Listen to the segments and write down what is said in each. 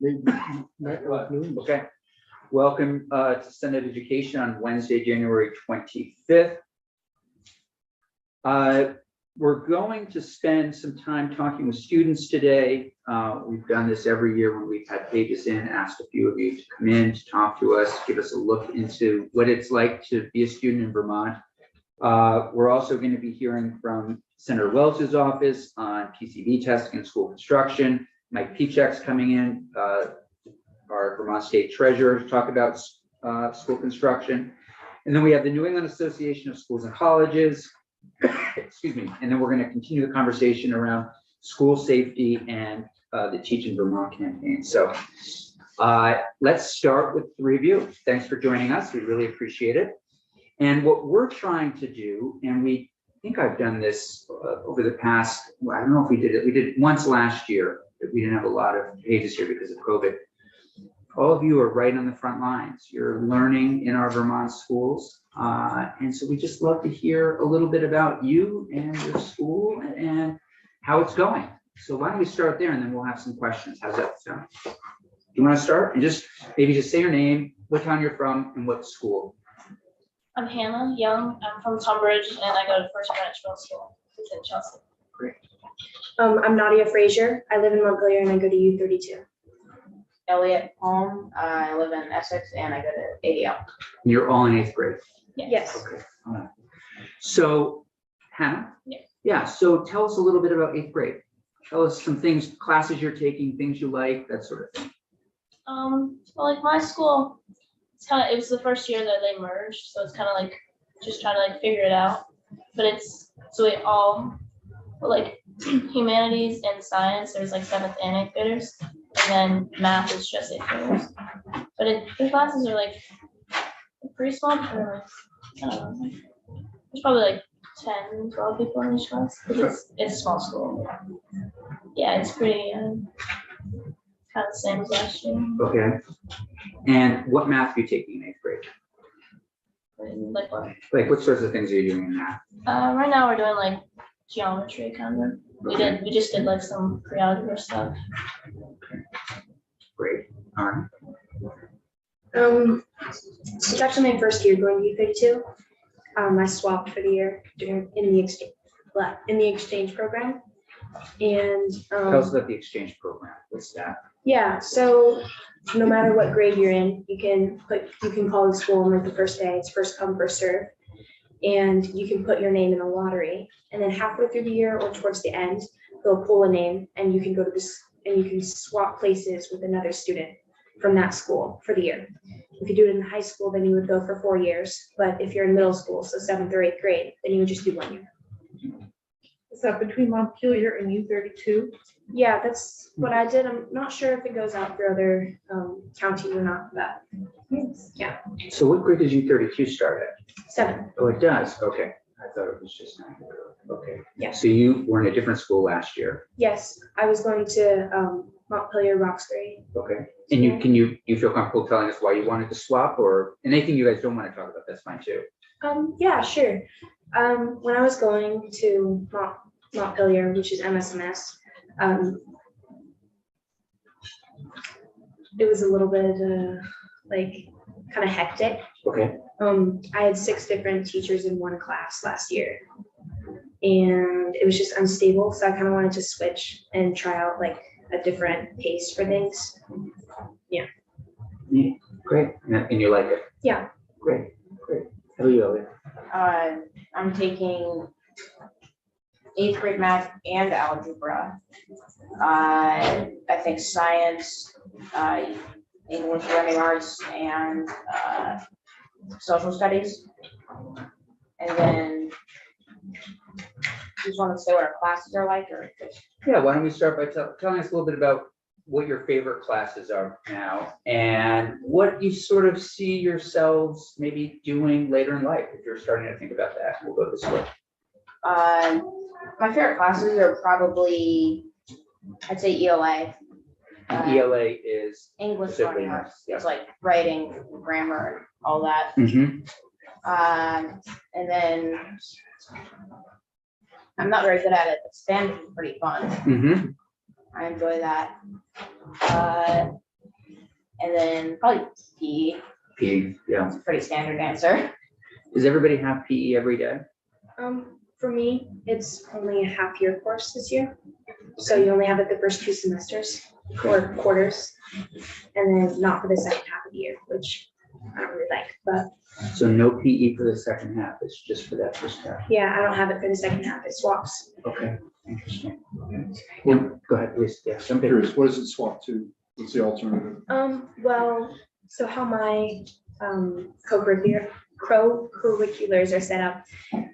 Okay. Welcome to Senate Education on Wednesday, January 25th. We're going to spend some time talking with students today. We've done this every year when we've had pages in, asked a few of you to come in to talk to us, give us a look into what it's like to be a student in Vermont. We're also going to be hearing from Senator Welch's office on PCV testing and school construction. Mike Pichek's coming in, our Vermont State Treasurer, to talk about school construction. And then we have the New England Association of Schools and Colleges, excuse me. And then we're going to continue the conversation around school safety and the Teach in Vermont campaign. So let's start with the review. Thanks for joining us. We really appreciate it. And what we're trying to do, and I think I've done this over the past, well, I don't know if we did it once last year, but we didn't have a lot of pages here because of COVID. All of you are right on the front lines. You're learning in our Vermont schools. And so we just love to hear a little bit about you and your school and how it's going. So why don't we start there and then we'll have some questions. How's that sound? Do you want to start? And maybe just say your name, what town you're from, and what school. I'm Hannah Young. I'm from Tunbridge, and I go to First Greenwich Middle School. It's in Chelsea. Great. I'm Nadia Frazier. I live in Montpelier and I go to U32. Elliot Holm. I live in Essex and I go to ADL. And you're all in 8th grade. Yes. Okay. All right. So Hannah? Yeah. Yeah. So tell us a little bit about 8th grade. Tell us some things, classes you're taking, things you like, that sort of thing. Well, like my school, it was the first year that they merged, so it's kind of like just trying to like figure it out. But so we all, like humanities and science, there's like 7th and 8th graders, and then math is just 8th graders. But the classes are like pretty small. For like, I don't know, there's probably like 10, 12 people in each class because it's a small school. Yeah, it's pretty kind of the same as last year. Okay. And what math are you taking in 8th grade? Like what? Like what sorts of things are you doing in math? Right now we're doing like geometry kind of. We just did like some pre-algebra stuff. Great. All right. It's actually my first year going to U32. I swapped for the year in the exchange program. And Tell us about the exchange program. What's that? yeah, so no matter what grade you're in, you can call the school on like the first day. It's first come, first serve. And you can put your name in a lottery. And then halfway through the year or towards the end, they'll pull a name and you can go to this and you can swap places with another student from that school for the year. If you do it in high school, then you would go for 4 years. But if you're in middle school, so 7th or 8th grade, then you would just do 1 year. Is that between Montpelier and U32? Yeah, that's what I did. I'm not sure if it goes out for other counties or not, but yeah. So what grade does U32 start at? 7. Oh, it does. Okay. I thought it was just 9. Okay. Yeah. So you were in a different school last year. Yes, I was going to Montpelier Roxbury. Okay. And you feel comfortable telling us why you wanted to swap, or anything you guys don't want to talk about, that's fine too. Yeah, sure. When I was going to Montpelier, which is MSMS, it was a little bit like kind of hectic. Okay. I had 6 different teachers in one class last year, and it was just unstable. So I kind of wanted to switch and try out like a different pace for things. Yeah. Great. And you like it? Yeah. Great. How about you, Elliot? I'm taking 8th grade math and algebra. I think science, English learning arts, and social studies. And then you just want to say what our classes are like, or just Yeah, why don't we start by telling us a little bit about what your favorite classes are now and what you sort of see yourselves maybe doing later in life, if you're starting to think about that. We'll go this way. my favorite classes are probably, I'd say ELA. ELA is English specifically learning arts. yeah. It's like writing, grammar, and all that. Mm-hmm. And then I'm not very good at it, but Spanish is pretty fun. Mm-hmm. I enjoy that. and then probably PE. PE, yeah. It's a pretty standard answer. Does everybody have PE every day? For me, it's only a half-year course this year. So you only have it the first 2 semesters or quarters, and then not for the second half of the year, which I don't really like. But So no PE for the second half, it's just for that first half. yeah, I don't have it for the second half. It swaps. Okay, interesting. Well, go ahead, please, yeah, I'm jump in. curious, what does it swap to? What's the alternative? Well, so how my co-curriculars are set up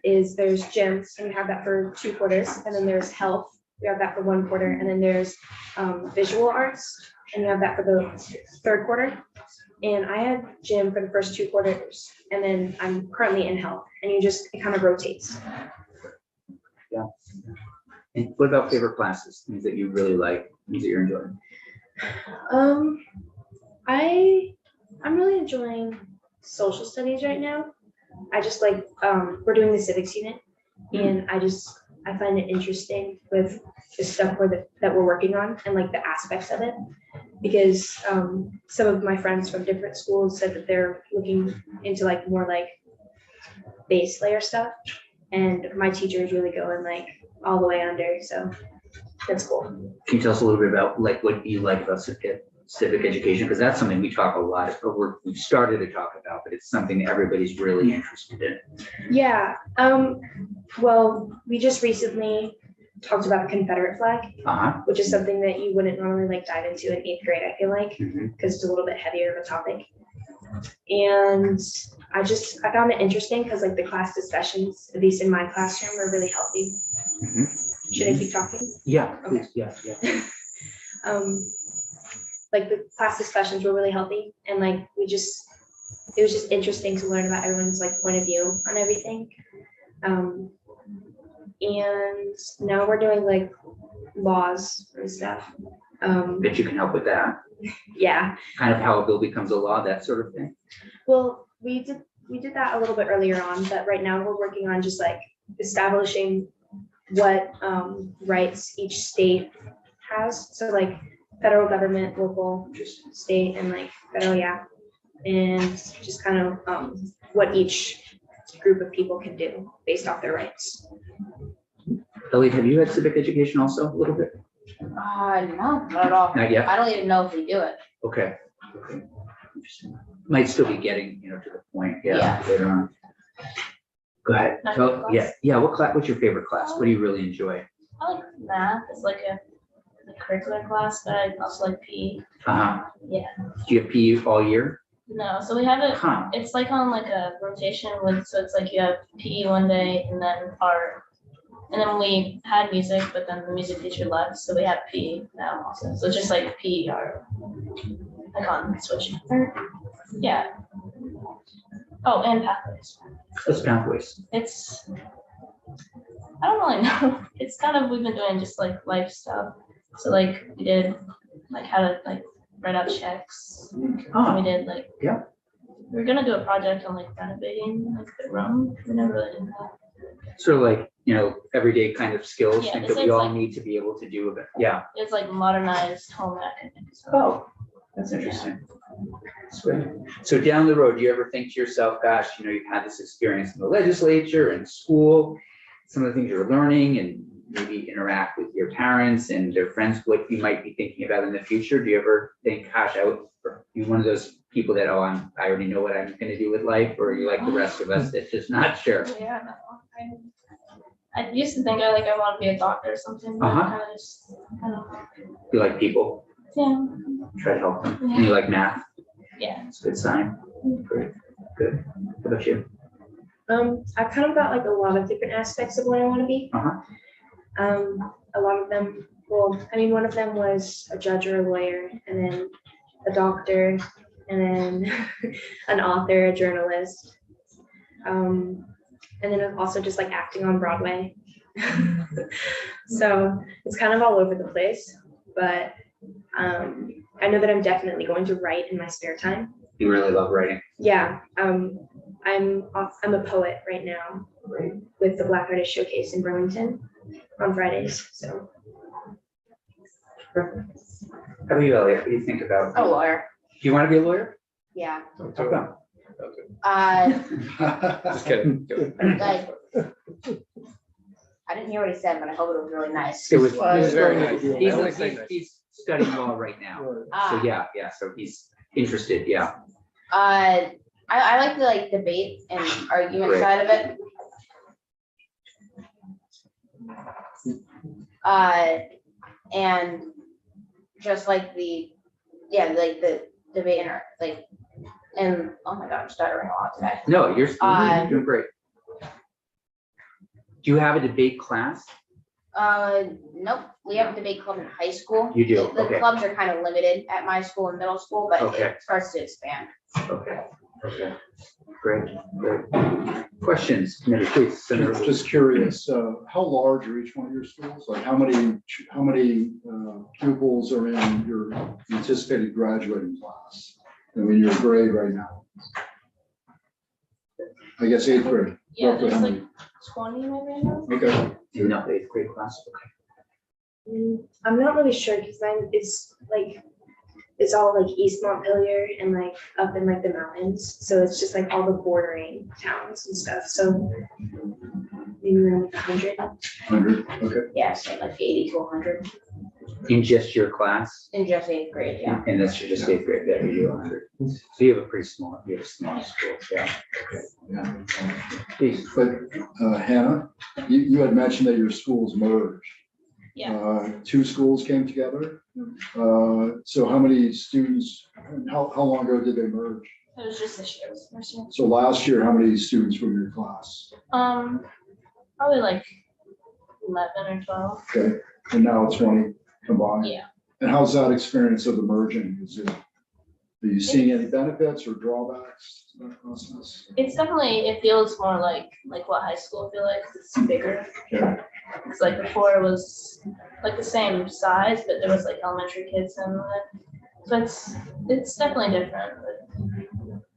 is there's gyms, and you have that for 2 quarters, and then there's health, we have that for 1 quarter, and then there's visual arts, and you have that for the 3rd quarter. And I had gym for the first 2 quarters, and then I'm currently in health, and it kind of rotates. And what about favorite classes, things that you really like, things that you're enjoying? I'm really enjoying social studies right now. I just like, we're doing the civics unit, and I find it interesting with the stuff that we're working on and like the aspects of it. Because some of my friends from different schools said that they're looking into like more like base layer stuff. And my teacher is really going like all the way under, so that's cool. Can you tell us a little bit about like what you like about civic education? Because that's something we talk a lot, we've started to talk about, but it's something that everybody's really interested in. Yeah, well, we just recently talked about the Confederate flag, Uh-huh. which is something that you wouldn't normally like dive into in 8th grade, I feel like, Mhm. because it's a little bit heavier of a topic. And I found it interesting because like the class discussions, at least in my classroom, were really healthy. Mhm. Should I keep talking? Yeah, please, yeah. Like the class discussions were really healthy, and like it was just interesting to learn about everyone's like point of view on everything. And now we're doing like laws and stuff. Bet you can help with that, Yeah, kind of how a bill becomes a law, that sort of thing. well, we did that a little bit earlier on, but right now we're working on just like establishing what rights each state has. So like federal government, local, state, and like federal, yeah. And just kind of what each group of people can do based off their rights. Elliot, have you had civic education also a little bit? No, not at all. Not yet? I don't even know if we do it. Okay. Interesting. Might still be getting, to the point, yeah, Yeah. later on. Go ahead. My So, favorite class? yeah, what's your favorite class? What do you really enjoy? I like math. It's like a curricular class, but I also like PE. Uh-huh. Yeah. Do you have PE all year? No, so we have it. Huh, It's like on like a rotation so it's like you have PE one day and then art. And then we had music, but then the music teacher left, so we have PE now also. So it's just like PE art. I can't switch. Yeah. Oh, and pathways. what's pathways? It's, I don't really know. It's kind of, we've been doing just like life stuff. So like we did like how to like write out checks. We Oh, did like. Yeah. We were gonna do a project on like renovating like the room. We never really did that. sort of like, everyday kind of skills, Yeah, things this that we is all like- need to be able to do. Yeah. It's like modernized home ec. So Oh, that's interesting. That's great. So down the road, do you ever think to yourself, gosh, you've had this experience in the legislature and school, some of the things you're learning and maybe interact with your parents and their friends, what you might be thinking about in the future? Do you ever think, gosh, I would be one of those people that, I already know what I'm gonna do with life, or are you like the rest of us that's just not sure? yeah, no, I used to think I want to be a doctor or something. But Uh-huh. kind of just, I don't know. You like people, Yeah. try to help them, and you like math, Yeah. it's a good sign. Great, good. How about you? I've kind of got like a lot of different aspects of what I want to be. Uh-huh. A lot of them, one of them was a judge or a lawyer, and then a doctor, and then an author, a journalist. And then also just like acting on Broadway. So it's kind of all over the place, but I know that I'm definitely going to write in my spare time. You really love writing. Yeah, I'm a poet right now with the Black Artist Showcase in Burlington on Fridays. So How about you, Elliot? What do you think about? A lawyer. Do you want to be a lawyer? Yeah. How come? Just kidding. Like, I didn't hear what he said, but I hope it was really nice. It was. It was very nice. He's, I always say nice. he's studying law right now. So Ah, yeah, so he's interested, yeah. I like the like debate and argument Great. side of it. And just like the debate and oh my God, I'm stuttering a lot today. No, you're doing great. Do you have a debate class? Nope, we have a debate club in high school. You do, The okay. clubs are kind of limited at my school and middle school, but Okay. it starts to expand. Okay, great. Questions, committee, please. Senator. Just curious, how large are each one of your schools? Like how many pupils are in your anticipated graduating class? I mean, your grade right now? I guess 8th grade. Yeah, Roughly there's how like many? 20 maybe now. Okay, No, 8th grade class, I'm not really sure because mine is like, it's all like East Montpelier and like up in like the mountains. So it's just like all the bordering towns and stuff. So maybe around like 100. 100, okay. Yeah, so like 80 to 100 okay. In just your class? in just 8th grade, yeah. And that's just 8th grade, that you do 100. So you have a small school, yeah. Yeah. Please. But Hannah, you had mentioned that your schools merged. Yeah. 2 schools came together. So how many students, how long ago did they merge? It was just this year. It was the first year. So last year, how many students were in your class? Probably like 11 or 12. Okay, and now 20 combined? Yeah. And how's that experience of the merging? Are you seeing any benefits or drawbacks to that process? It's definitely, it feels more like what high school feel like, 'cause it's bigger. Okay, It's like before it was like the same size, but there was like elementary kids in it. So it's definitely different, but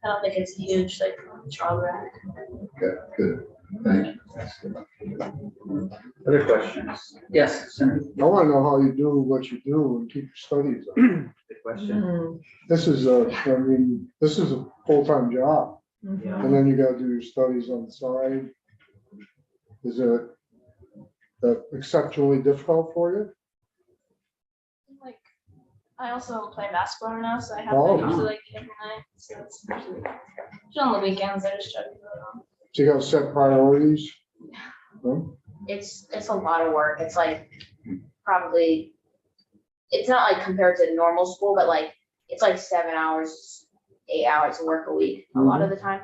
I don't think it's a huge like drawback. good, thank you. Other questions? Yes, Senator. I want to know how you do what you do and keep your studies up. Good question. This is this is a full-time job, Yeah. and then you gotta do your studies on the side. Is it exceptionally difficult for you? Like, I also play basketball right now, so I have Oh. to usually like every night. So it's usually on the weekends. I just try to do it on. So you gotta set priorities? No? It's a lot of work. It's like probably, it's not like compared to normal school, but like, it's like 7 hours, 8 hours of work a week, a lot of the time.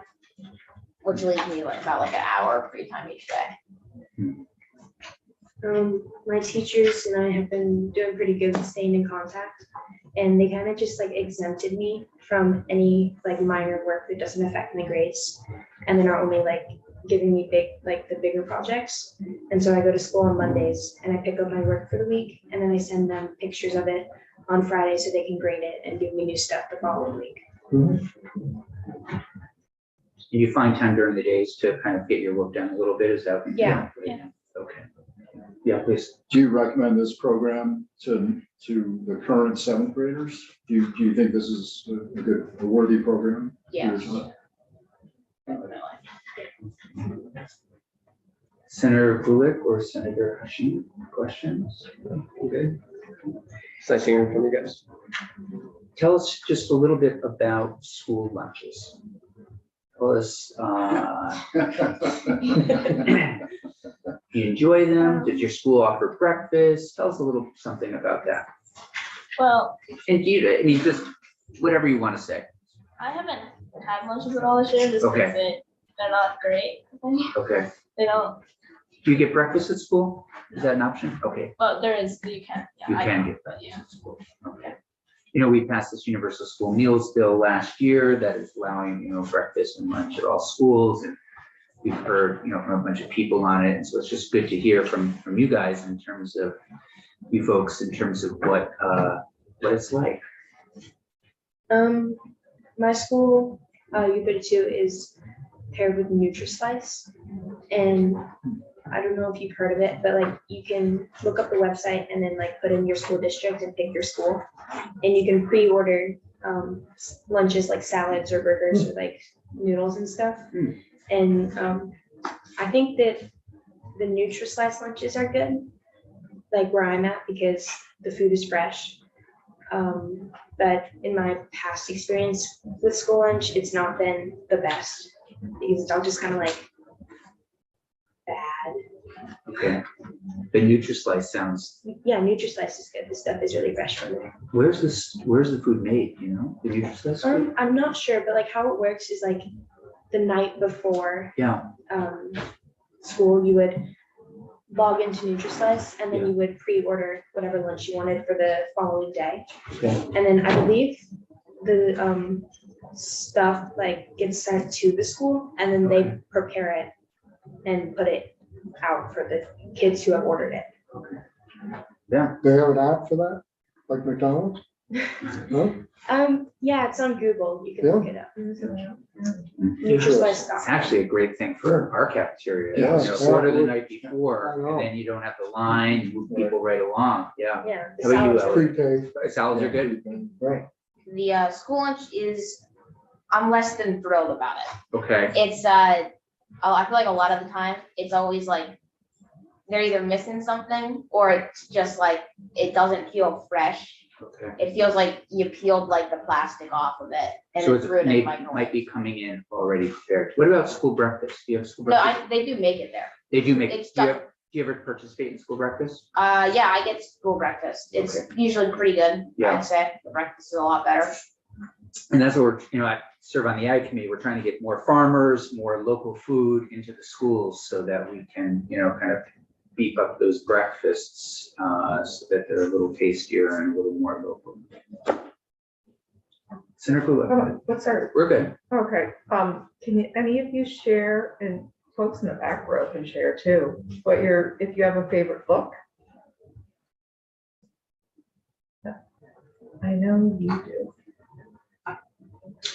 Which leaves me like about like an hour of free time each day. My teachers and I have been doing pretty good with staying in contact. And they kind of just like exempted me from any like minor work that doesn't affect my grades. And they're not only like giving me the bigger projects. And so I go to school on Mondays and I pick up my work for the week and then I send them pictures of it on Friday so they can grade it and give me new stuff the following week. Do you find time during the days to kind of get your work done a little bit? Is that? Yeah. Okay. Yeah, please. Do you recommend this program to the current 7th graders? Do you think this is a worthy program? Yeah. Senator Gulick or Senator Hashim, questions? Okay. It's nice hearing from you guys. Tell us just a little bit about school lunches. Tell us, do you enjoy them? Did your school offer breakfast? Tell us a little something about that. Well, And just whatever you want to say. I haven't had lunches at all this year just because they're not great. Okay. They don't, Do you get breakfast at school? Is that an option? Okay. but there is, you can. Yeah, You I can don't, get but yeah. breakfast at school. Okay. We passed this universal school meals bill last year that is allowing, breakfast and lunch at all schools. And we've heard, from a bunch of people on it. And so it's just good to hear from you guys in terms of you folks, in terms of what it's like. My school, U32 is paired with NutriSlice. And I don't know if you've heard of it, but like you can look up the website and then like put in your school district and pick your school. And you can pre-order lunches like salads or burgers or like noodles and stuff. Mm. And I think that the Nutri-Slice lunches are good, like where I'm at, because the food is fresh. But in my past experience with school lunch, it's not been the best because it's all just kind of like bad. Okay. The Nutri-Slice sounds, Yeah, Nutri-Slice is good. The stuff is really fresh from there. where's the food made, you know, the Nutri-Slice food? I'm not sure, but like how it works is like the night before Yeah, school, you would log into Nutri-Slice and then Yeah. you would pre-order whatever lunch you wanted for the following day. okay, And then I believe the stuff like gets sent to the school and then Okay. they prepare it and put it out for the kids who have ordered it. yeah, They have an app for that, like McDonald's? No? Yeah, it's on Google. You can look it up. Nutri-Slice it's stuff. actually a great thing for our cafeteria, Yeah, you know, yeah. order the night before, I know. and then you don't have the line, you move people right along, yeah. Yeah. the How about you, salads are- Ellie? Pre-K. Salads are good, Right. The school lunch is, I'm less than thrilled about it. okay, It's I feel like a lot of the time, it's always like they're either missing something or it's just like it doesn't feel fresh. okay. It feels like you peeled like the plastic off of it and So then it's threw it in the might microwave. be coming in already prepared. What about school breakfast? Do you have school No, breakfast? they do make it there. They do make, It's do you stuff. ever, do you ever participate in school breakfast? Yeah, I get school breakfast. It's usually pretty good. Yeah. I'd say the breakfast is a lot better. And that's what we're, you know, I serve on the ag committee. We're trying to get more farmers, more local food into the schools so that we can, you know, kind of beef up those breakfasts, so that they're a little tastier and a little more local. Senator Kula, What's our, we're good. okay, can you, any of you share, and folks in the back row can share too, what your, if you have a favorite book? I know you do.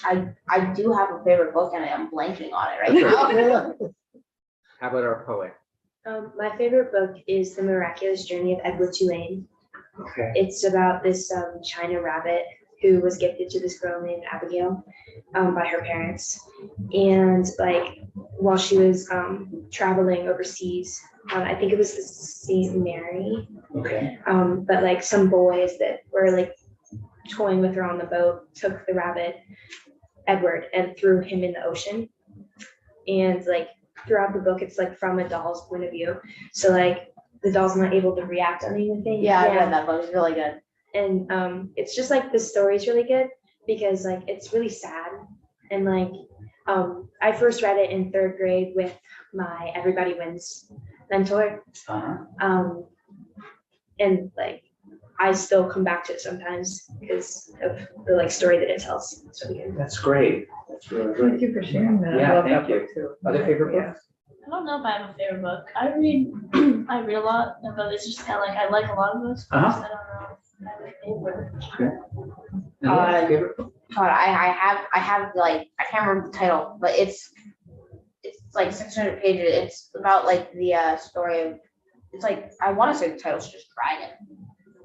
I do have a favorite book and I'm blanking on it right now. How about our poet? My favorite book is The Miraculous Journey of Edward Tulane. Okay. It's about this China rabbit who was gifted to this girl named Abigail by her parents. And like while she was traveling overseas, I think it was the St. Mary, Okay. but like some boys that were like toying with her on the boat took the rabbit, Edward, and threw him in the ocean. And like throughout the book, it's like from a doll's point of view. So like the doll's not able to react on anything. Yeah, I read that book. It's really good. And it's just like the story's really good because like it's really sad. And like I first read it in 3rd grade with my Everybody Wins mentor. Uh-huh. And like I still come back to it sometimes because of the like story that it tells. It's really good. That's great. That's really great. Thank you for sharing that. Yeah, I love thank that you. book too. Other favorite Yeah. books? I don't know if I have a favorite book. I read a lot, but it's just kind of like I like a lot of those books. Uh-huh. I don't know if I have a favorite. Another favorite book? God, I have like, I can't remember the title, but it's like 600 pages. It's about like the story of, it's like, I want to say the title's just Dragon.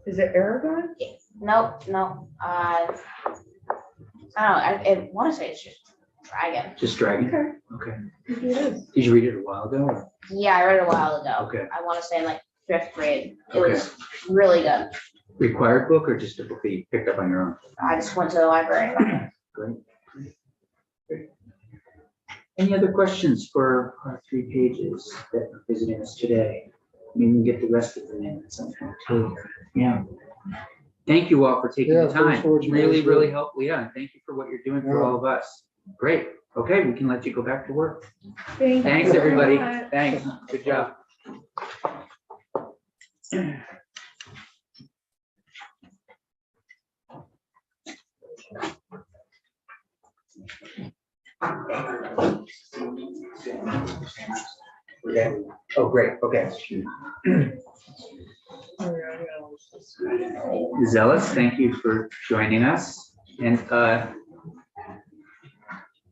Is it Aragon? Nope. I don't know. I want to say it's just Dragon. Just Dragon? Okay. Okay. Maybe it is. Did you read it a while ago? Or? Yeah, I read it a while ago. Okay. I want to say in like 5th grade. It Okay. was really good. Required book or just a book that you picked up on your own? I just went to the library. and got it. Great. Any other questions for our 3 pages that are visiting us today? I mean, we can get the rest of them in at some point too. Yeah. Thank you all for taking Yeah, the thanks time. for what you guys Really, do. really helpful. Yeah, and thank you for what you're doing for Yeah. all of us. Great. Okay, we can let you go back to work. Thank Thanks, you very everybody. much. Thanks. Good job. Okay. Oh, great. Okay. Zealous, thank you for joining us. And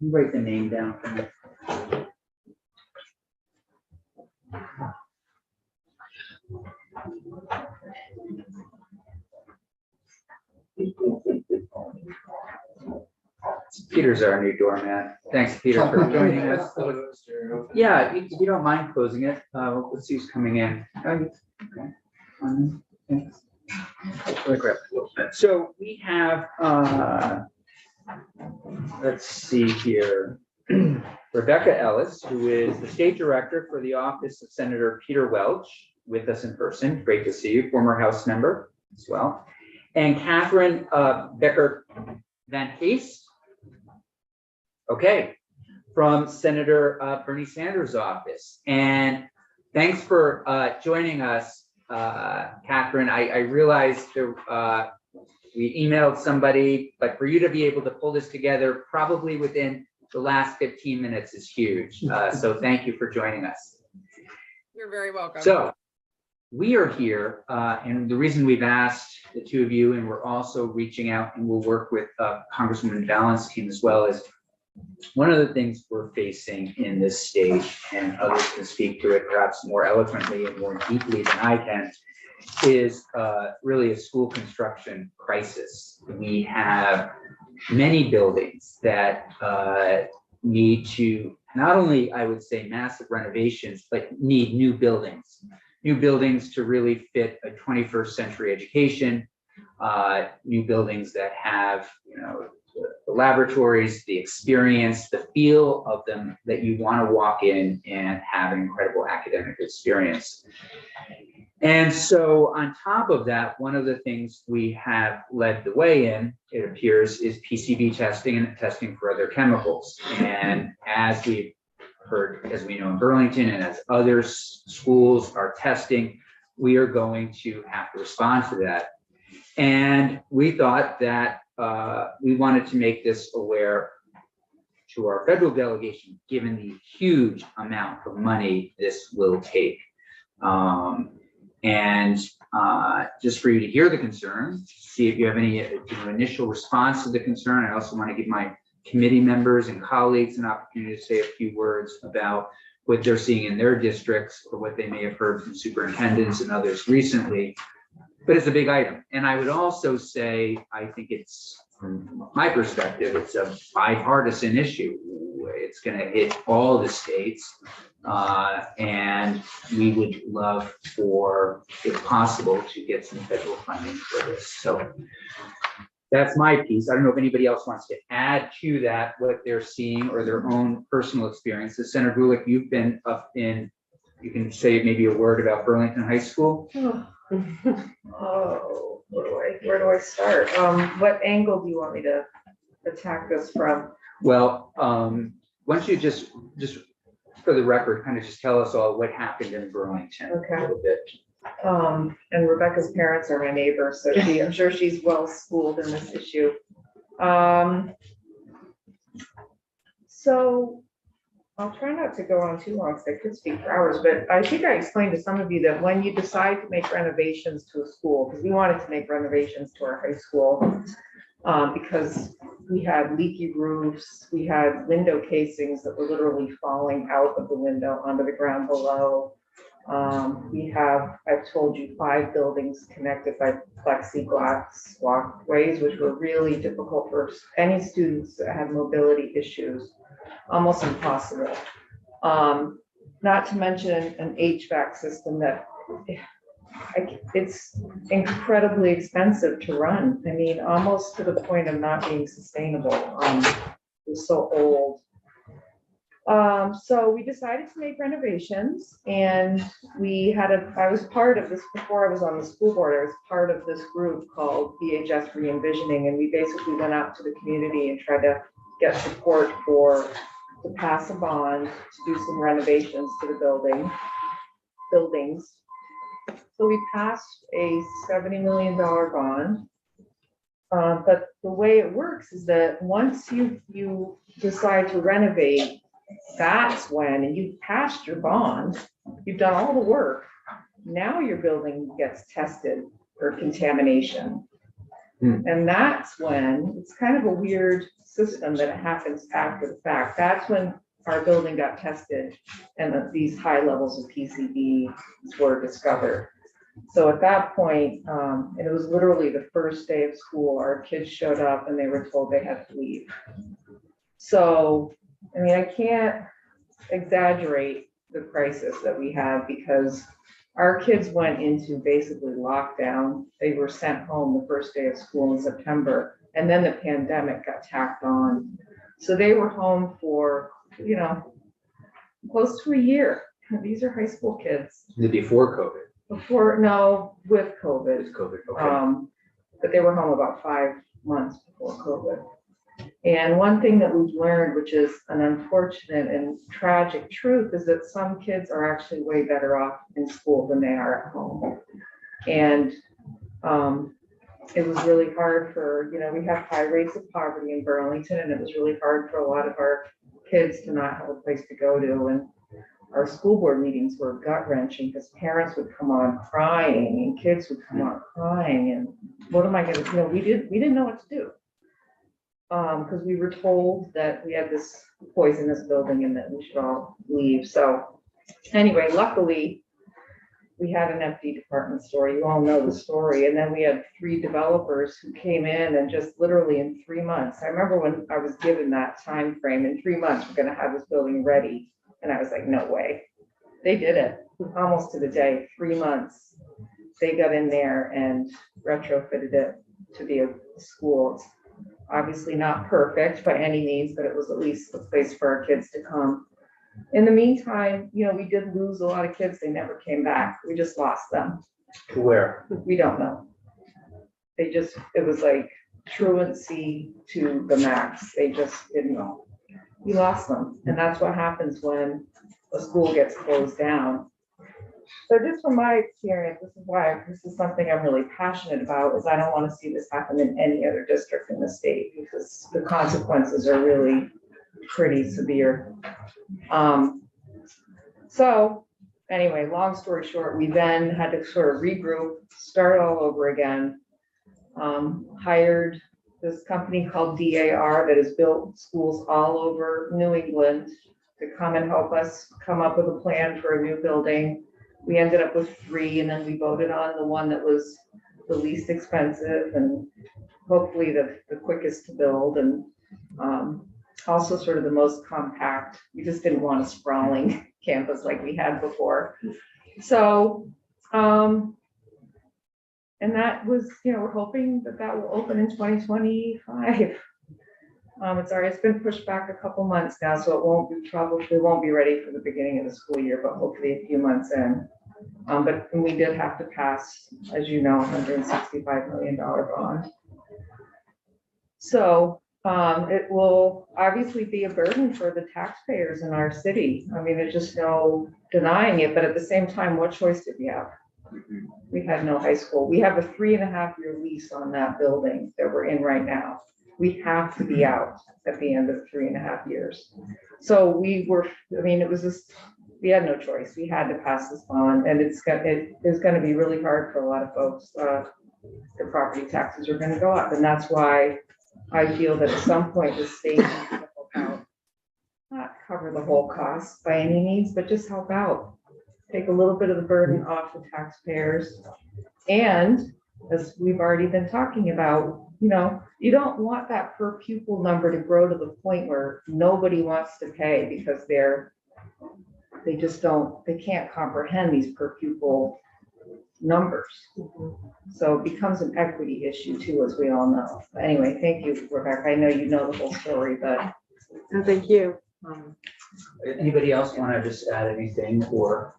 write the name down for me. Peter's our new doorman. Thanks, Peter, for joining us. Yeah, if you don't mind closing it, let's see who's coming in. Okay. Thanks. So we have, let's see here. Rebecca Ellis, who is the state director for the office of Senator Peter Welch, with us in person. Great to see you, former House member as well. And Catherine Becker Van Hees. Okay, from Senator Bernie Sanders' office. And thanks for joining us, Catherine. I realized there, we emailed somebody, but for you to be able to pull this together probably within the last 15 minutes is huge. So thank you for joining us. You're very welcome. So we are here, and the reason we've asked the two of you, and we're also reaching out and we'll work with Congresswoman Fallon's team as well, is one of the things we're facing in this state, and others can speak to it perhaps more eloquently and more deeply than I can, is really a school construction crisis. We have many buildings that need to not only, I would say, massive renovations, but need new buildings to really fit a 21st century education, new buildings that have, you know, the laboratories, the experience, the feel of them that you want to walk in and have an incredible academic experience. And so on top of that, one of the things we have led the way in, it appears, is PCB testing and testing for other chemicals. And as we've heard, as we know in Burlington and as other schools are testing, we are going to have to respond to that. And we thought that we wanted to make this aware to our federal delegation, given the huge amount of money this will take. Just for you to hear the concern, see if you have any initial response to the concern. I also want to give my committee members and colleagues an opportunity to say a few words about what they're seeing in their districts or what they may have heard from superintendents and others recently. But it's a big item. And I would also say, I think it's, from my perspective, it's a bipartisan issue. It's going to hit all the states. And we would love for, if possible, to get some federal funding for this. So that's my piece. I don't know if anybody else wants to add to that, what they're seeing or their own personal experiences. Senator Gulick, you've been up in, you can say maybe a word about Burlington High School. Oh, where do I start? What angle do you want me to attack this from? Well, why don't you just for the record, kind of just tell us all what happened in Burlington a little bit. And Rebecca's parents are my neighbors, so I'm sure she's well schooled in this issue. So I'll try not to go on too long because I could speak for hours, but I think I explained to some of you that when you decide to make renovations to a school, because we wanted to make renovations to our high school, because we had leaky roofs, we had window casings that were literally falling out of the window onto the ground below. We have, I've told you, 5 buildings connected by plexiglass walkways, which were really difficult for any students that had mobility issues, almost impossible. Not to mention an HVAC system that it's incredibly expensive to run. I mean, almost to the point of not being sustainable. It's so old. So we decided to make renovations, and I was part of this before I was on the school board. I was part of this group called VHS Re-envisioning, and we basically went out to the community and tried to get support to pass a bond to do some renovations to the buildings. So we passed a $70 million bond. But the way it works is that once you decide to renovate, that's when, and you've passed your bond, you've done all the work. Now your building gets tested for contamination. And that's when, it's kind of a weird system that it happens after the fact. That's when our building got tested and these high levels of PCBs were discovered. So at that point, and it was literally the first day of school, our kids showed up and they were told they had to leave. So, I mean, I can't exaggerate the crisis that we have because our kids went into basically lockdown. They were sent home the first day of school in September, and then the pandemic got tacked on. So they were home for, you know, close to a year. These are high school kids. Before COVID, Before, no, with COVID. with COVID, okay. But they were home about 5 months before COVID. And one thing that we've learned, which is an unfortunate and tragic truth, is that some kids are actually way better off in school than they are at home. And it was really hard for, you know, we have high rates of poverty in Burlington, and it was really hard for a lot of our kids to not have a place to go to. And our school board meetings were gut wrenching because parents would come on crying and kids would come on crying. And what am I gonna, you know, we didn't know what to do. Because we were told that we had this poisonous building and that we should all leave. So anyway, luckily, we had an empty department store. You all know the story. And then we had 3 developers who came in and just literally in 3 months. I remember when I was given that time frame, in 3 months, we're gonna have this building ready. And I was like, no way. They did it almost to the day, 3 months. They got in there and retrofitted it to be a school. It's obviously not perfect by any means, but it was at least a place for our kids to come. In the meantime, you know, we did lose a lot of kids. They never came back. We just lost them. To where? We don't know. They just, it was like truancy to the max. They just didn't know. We lost them. And that's what happens when a school gets closed down. So just from my experience, this is something I'm really passionate about, is I don't want to see this happen in any other district in the state because the consequences are really pretty severe. So anyway, long story short, we then had to sort of regroup, start all over again. Hired this company called DAR that has built schools all over New England to come and help us come up with a plan for a new building. We ended up with 3, and then we voted on the one that was the least expensive and hopefully the quickest to build, and also sort of the most compact. We just didn't want a sprawling campus like we had before. So, and that was, you know, we're hoping that that will open in 2025. It's been pushed back a couple months now, so it won't be ready for the beginning of the school year, but hopefully a few months in. But we did have to pass, as you know, $165 million bond. So it will obviously be a burden for the taxpayers in our city. I mean, there's just no denying it, but at the same time, what choice did we have? We had no high school. We have a 3.5-year lease on that building that we're in right now. We have to be out at the end of 3.5 years. So we were, I mean, it was just, we had no choice. We had to pass this bond, and it is going to be really hard for a lot of folks. The property taxes are going to go up, and that's why I feel that at some point the state needs to help out, not cover the whole cost by any means, but just help out, take a little bit of the burden off the taxpayers. And as we've already been talking about, you know, you don't want that per pupil number to grow to the point where nobody wants to pay because they can't comprehend these per pupil numbers. So it becomes an equity issue too, as we all know. But anyway, thank you, Rebecca. I know you know the whole story, but. No, thank you. Anybody else want to just add anything, or?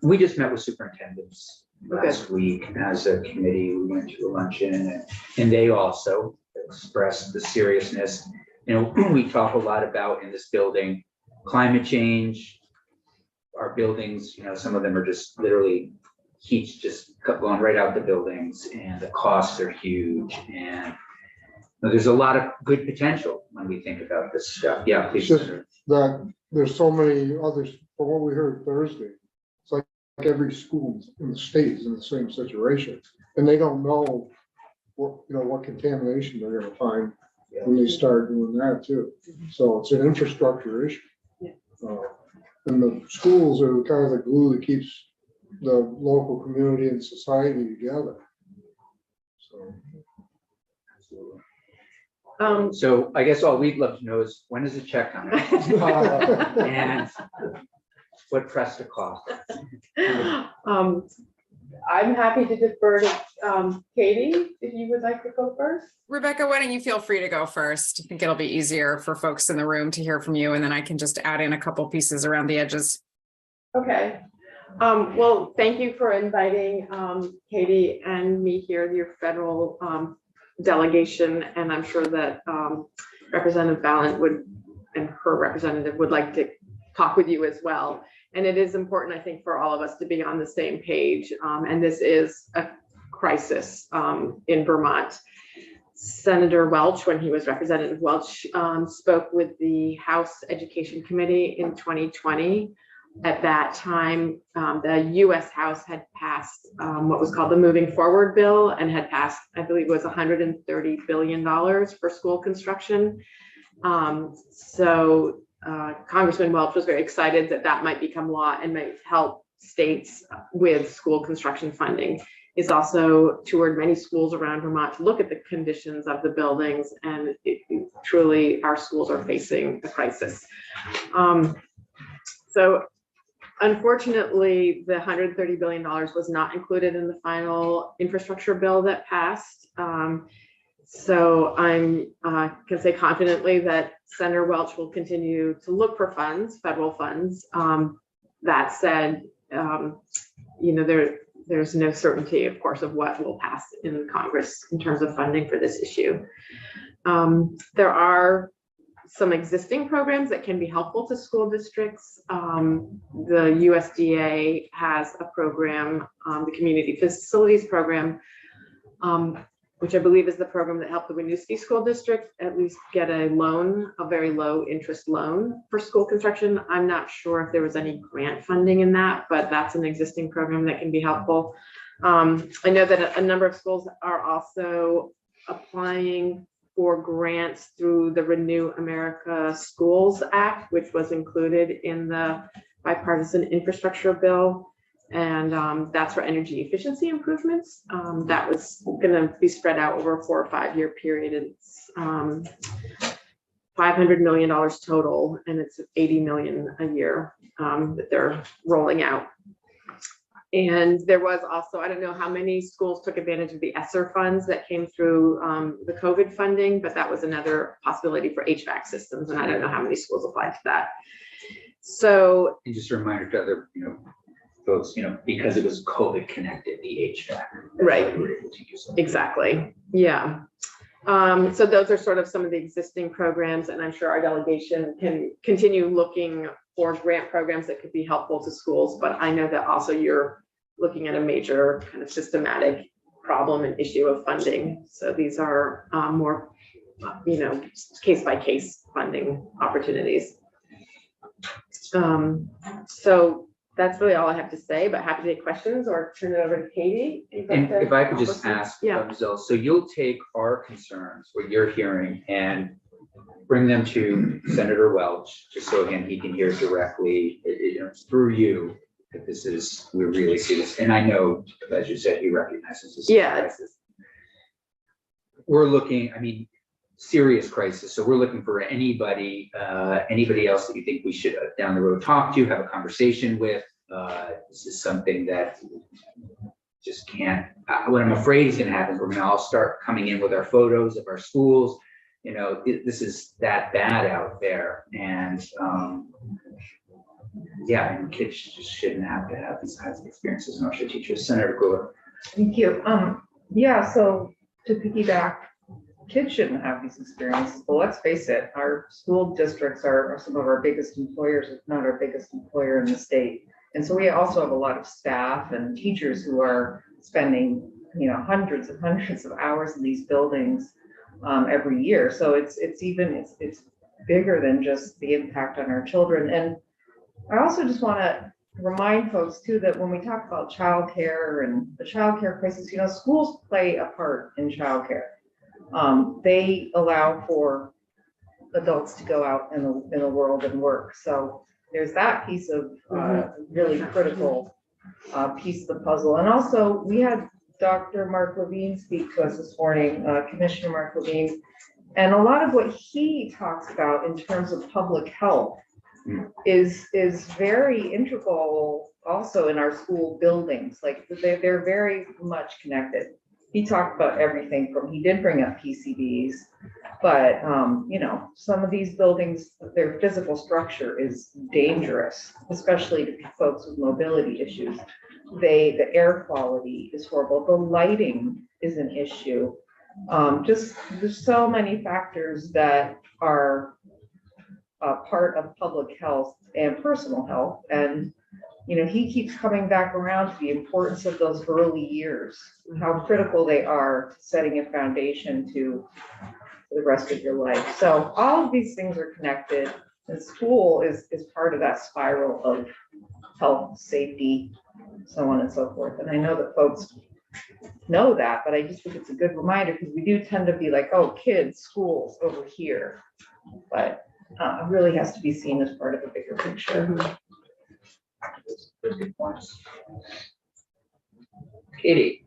We just met with superintendents last week as a committee. We went to a luncheon, and they also expressed the seriousness. You know, we talk a lot about in this building, climate change. Our buildings, you know, some of them are just literally heat's just going right out the buildings, and the costs are huge. And there's a lot of good potential when we think about this stuff. Yeah, please. It's just that there's so many others, from what we heard Thursday, it's like every school in the state is in the same situation. And they don't know what contamination they're gonna find when they start doing that too. So it's an infrastructure issue. And the schools are kind of the glue that keeps the local community and society together. So. So I guess all we'd love to know is when is the check coming? And what press to cost? I'm happy to defer to Katie, if you would like to go first. Rebecca, why don't you feel free to go first? I think it'll be easier for folks in the room to hear from you, and then I can just add in a couple pieces around the edges. Okay. Well, thank you for inviting Katie and me here, your federal delegation, and I'm sure that Representative Ballant would, and her representative would like to talk with you as well. And it is important, I think, for all of us to be on the same page. And this is a crisis in Vermont. Senator Welch, when he was Representative Welch, spoke with the House Education Committee in 2020. At that time, the US House had passed what was called the Moving Forward Bill and had passed, I believe it was $130 billion for school construction. Congressman Welch was very excited that that might become law and might help states with school construction funding. He's also toured many schools around Vermont to look at the conditions of the buildings, and truly our schools are facing a crisis. So unfortunately, the $130 billion was not included in the final infrastructure bill that passed. So I'm can say confidently that Senator Welch will continue to look for funds, federal funds. That said, there's no certainty, of course, of what will pass in Congress in terms of funding for this issue. There are some existing programs that can be helpful to school districts. The USDA has a program, the Community Facilities Program, which I believe is the program that helped the Winooski School District at least get a loan, a very low interest loan for school construction. I'm not sure if there was any grant funding in that, but that's an existing program that can be helpful. I know that a number of schools are also applying for grants through the Renew America Schools Act, which was included in the bipartisan infrastructure bill. And that's for energy efficiency improvements. That was going to be spread out over a 4 or 5 year period. It's $500 million total, and it's $80 million a year that they're rolling out. And there was also, I don't know how many schools took advantage of the ESSER funds that came through the COVID funding, but that was another possibility for HVAC systems. And I don't know how many schools applied to that. So, And just a reminder to other, folks, because it was COVID connected, the HVAC. Right. Exactly. Yeah. So those are sort of some of the existing programs, and I'm sure our delegation can continue looking for grant programs that could be helpful to schools. But I know that also you're looking at a major kind of systematic problem and issue of funding. So these are more, case by case funding opportunities. So that's really all I have to say, but happy to take questions or turn it over to Katie. And if I could just ask, Giselle, so you'll take our concerns, what you're hearing, and bring them to Senator Welch, just so again, he can hear directly, through you, that we really see this. And I know, as you said, he recognizes this. Yeah. We're looking, serious crisis. So we're looking for anybody else that you think we should down the road talk to, have a conversation with. This is something that just can't, what I'm afraid is going to happen is we're going to all start coming in with our photos of our schools. This is that bad out there. And kids just shouldn't have to have these kinds of experiences, nor should teachers. Senator Brewer. Thank you. So to piggyback, kids shouldn't have these experiences, but let's face it, our school districts are some of our biggest employers, if not our biggest employer in the state. And so we also have a lot of staff and teachers who are spending, hundreds and hundreds of hours in these buildings every year. So it's bigger than just the impact on our children. And I also just want to remind folks too that when we talk about childcare and the childcare crisis, schools play a part in childcare. They allow for adults to go out in the world and work. So there's that piece of really critical piece of the puzzle. And also we had Dr. Mark Levine speak to us this morning, Commissioner Mark Levine, And a lot of what he talks about in terms of public health is very integral also in our school buildings. Like they're very much connected. He talked about everything from, he did bring up PCBs, but you know, some of these buildings, their physical structure is dangerous, especially to folks with mobility issues. The air quality is horrible. The lighting is an issue. Just there's so many factors that are part of public health and personal health. And, you know, he keeps coming back around to the importance of those early years, how critical they are to setting a foundation to the rest of your life. So all of these things are connected, and school is part of that spiral of health, safety, so on and so forth. And I know that folks know that, but I just think it's a good reminder, because we do tend to be like, oh, kids, schools over here. But it really has to be seen as part of a bigger picture. Good points. Katie.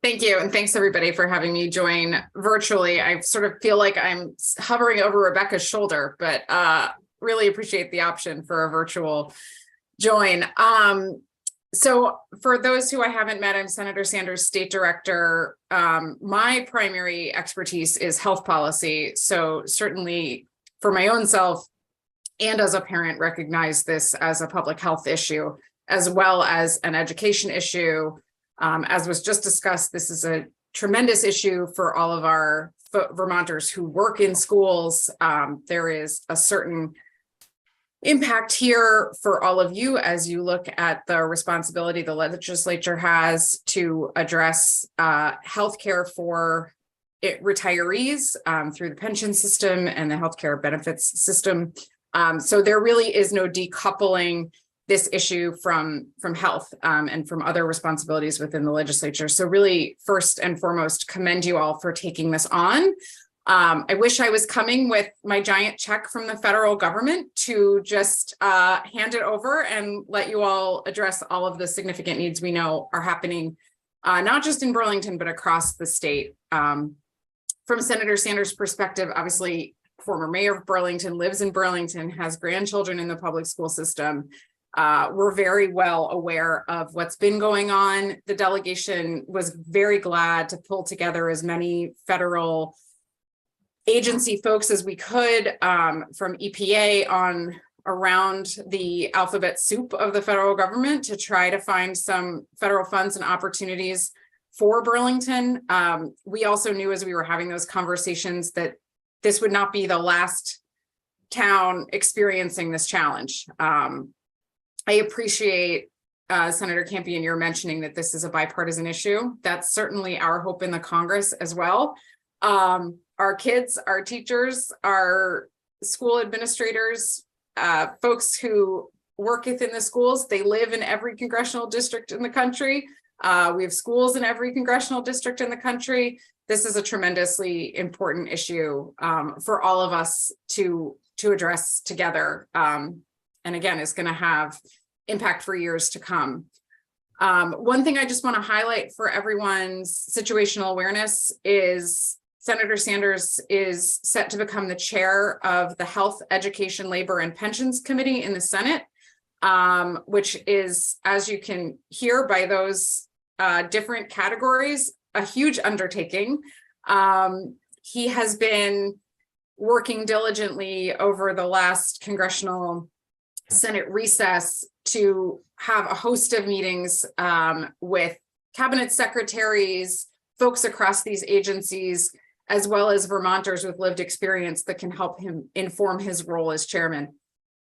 Thank you. And thanks everybody for having me join virtually. I sort of feel like I'm hovering over Rebecca's shoulder, but really appreciate the option for a virtual join. So for those who I haven't met, I'm Senator Sanders' state director. My primary expertise is health policy. So certainly for my own self and as a parent, recognize this as a public health issue, as well as an education issue. As was just discussed, this is a tremendous issue for all of our Vermonters who work in schools. There is a certain impact here for all of you as you look at the responsibility the legislature has to address healthcare for retirees through the pension system and the healthcare benefits system. So there really is no decoupling this issue from health and from other responsibilities within the legislature. So really, first and foremost, commend you all for taking this on. I wish I was coming with my giant check from the federal government to just hand it over and let you all address all of the significant needs we know are happening, not just in Burlington, but across the state. From Senator Sanders' perspective, obviously, former mayor of Burlington, lives in Burlington, has grandchildren in the public school system. We're very well aware of what's been going on. The delegation was very glad to pull together as many federal agency folks as we could, from EPA on around the alphabet soup of the federal government to try to find some federal funds and opportunities for Burlington. We also knew as we were having those conversations that this would not be the last town experiencing this challenge. I appreciate Senator Campion, you're mentioning that this is a bipartisan issue. That's certainly our hope in the Congress as well. Our kids, our teachers, our school administrators, folks who work within the schools, they live in every congressional district in the country. We have schools in every congressional district in the country. This is a tremendously important issue for all of us to address together. And again, it's going to have impact for years to come. One thing I just want to highlight for everyone's situational awareness is Senator Sanders is set to become the chair of the Health, Education, Labor, and Pensions Committee in the Senate, which is, as you can hear by those different categories, a huge undertaking. He has been working diligently over the last congressional Senate recess to have a host of meetings with cabinet secretaries, folks across these agencies, as well as Vermonters with lived experience that can help him inform his role as chairman.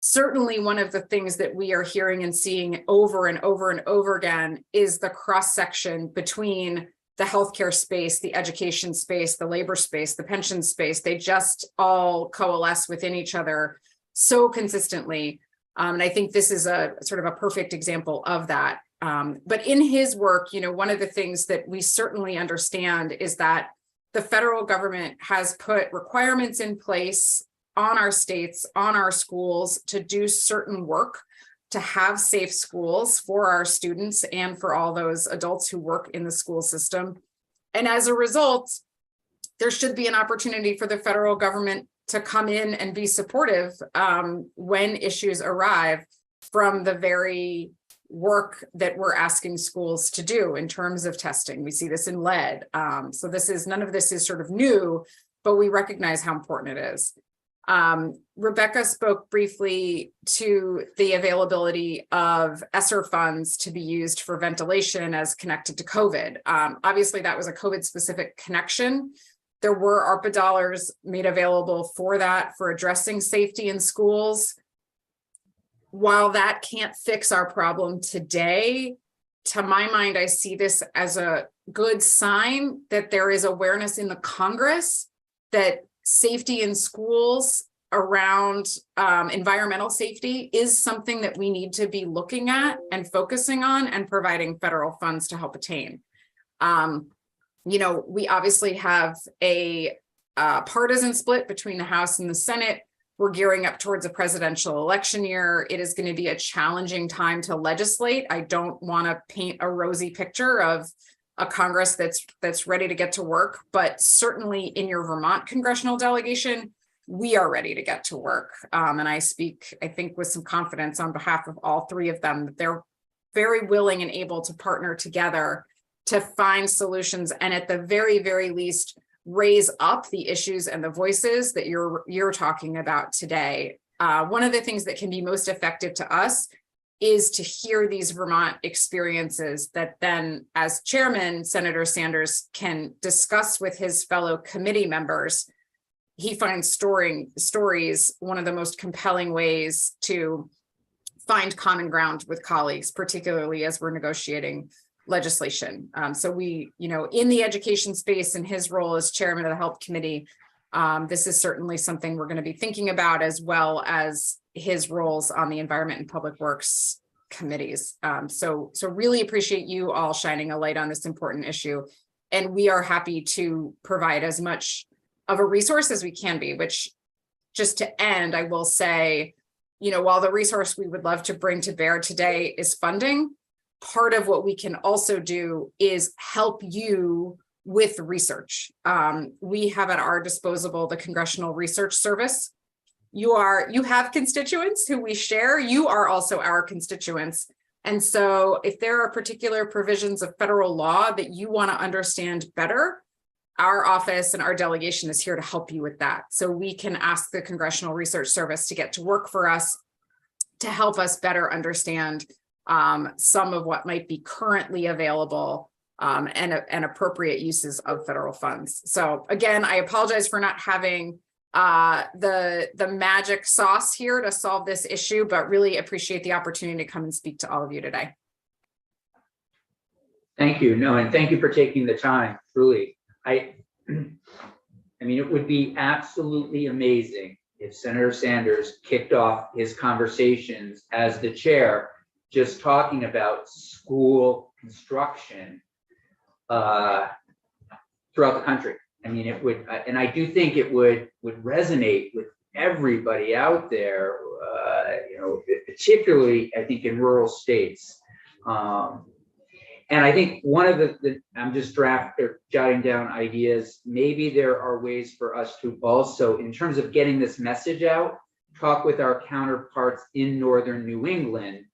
Certainly one of the things that we are hearing and seeing over and over and over again is the cross-section between the healthcare space, the education space, the labor space, the pension space. They just all coalesce within each other so consistently. And I think this is a sort of a perfect example of that. But in his work, you know, one of the things that we certainly understand is that the federal government has put requirements in place on our states, on our schools to do certain work to have safe schools for our students and for all those adults who work in the school system. And as a result, there should be an opportunity for the federal government to come in and be supportive when issues arrive from the very work that we're asking schools to do in terms of testing. We see this in lead. So none of this is sort of new, but we recognize how important it is. Rebecca spoke briefly to the availability of ESSER funds to be used for ventilation as connected to COVID. Obviously, that was a COVID-specific connection. There were ARPA dollars made available for that, for addressing safety in schools. While that can't fix our problem today, to my mind, I see this as a good sign that there is awareness in the Congress that safety in schools around environmental safety is something that we need to be looking at and focusing on and providing federal funds to help attain. We obviously have a partisan split between the House and the Senate. We're gearing up towards a presidential election year. It is going to be a challenging time to legislate. I don't want to paint a rosy picture of a Congress that's ready to get to work, but certainly in your Vermont congressional delegation, we are ready to get to work. And I speak, I think, with some confidence on behalf of all three of them, that they're very willing and able to partner together to find solutions, and at the very, very least, raise up the issues and the voices that you're talking about today. One of the things that can be most effective to us is to hear these Vermont experiences that then, as chairman, Senator Sanders can discuss with his fellow committee members. He finds stories one of the most compelling ways to find common ground with colleagues, particularly as we're negotiating legislation. So we, in the education space, in his role as chairman of the Health Committee, this is certainly something we're going to be thinking about, as well as his roles on the Environment and Public Works committees. So really appreciate you all shining a light on this important issue. And we are happy to provide as much of a resource as we can be, which, just to end, I will say, while the resource we would love to bring to bear today is funding, part of what we can also do is help you with research. We have at our disposal the Congressional Research Service. You have constituents who we share. You are also our constituents. And so if there are particular provisions of federal law that you want to understand better, our office and our delegation is here to help you with that. So we can ask the Congressional Research Service to get to work for us to help us better understand some of what might be currently available and appropriate uses of federal funds. So again, I apologize for not having the magic sauce here to solve this issue, but really appreciate the opportunity to come and speak to all of you today. Thank you. No, and thank you for taking the time, truly. I mean, it would be absolutely amazing if Senator Sanders kicked off his conversations as the chair, just talking about school construction throughout the country. I mean, it would, and I do think it would resonate with everybody out there, particularly, I think, in rural states. And I think one of I'm just jotting down ideas. Maybe there are ways for us to also, in terms of getting this message out, talk with our counterparts in Northern New England,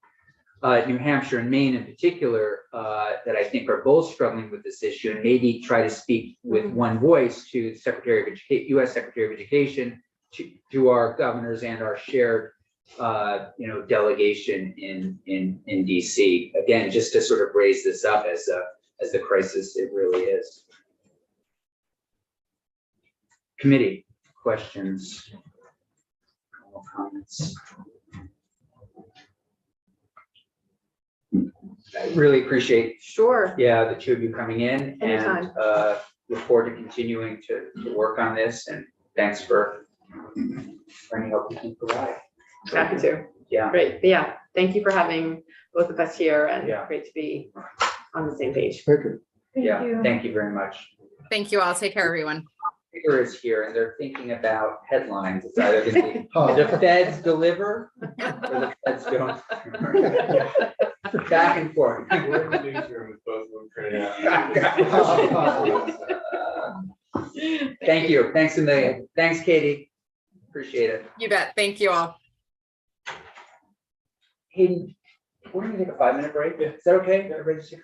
New Hampshire and Maine in particular, that I think are both struggling with this issue, and maybe try to speak with one voice to the Secretary of Education, U.S. Secretary of Education, to our governors and our shared delegation in DC. Again, just to sort of raise this up as the crisis it really is. Committee questions, comments. I really appreciate, Sure. the two of you coming in. Anytime. And look forward to continuing to work on this. And thanks for any help you can provide. Happy to. Yeah. Great. Yeah. Thank you for having both of us here, and Yeah. great to be on the same page. Thank you. Thank you very much. Thank you all. Take care, everyone. Speaker is here, and they're thinking about headlines. It's either going to be the feds deliver or the feds don't. Back and forth. We're in the newsroom with both of them printed out. Thank you. Thanks a million. Thanks, Katie. Appreciate it. You bet. Thank you all. Hayden, we're gonna take a 5-minute break. Is that okay? Everybody just take a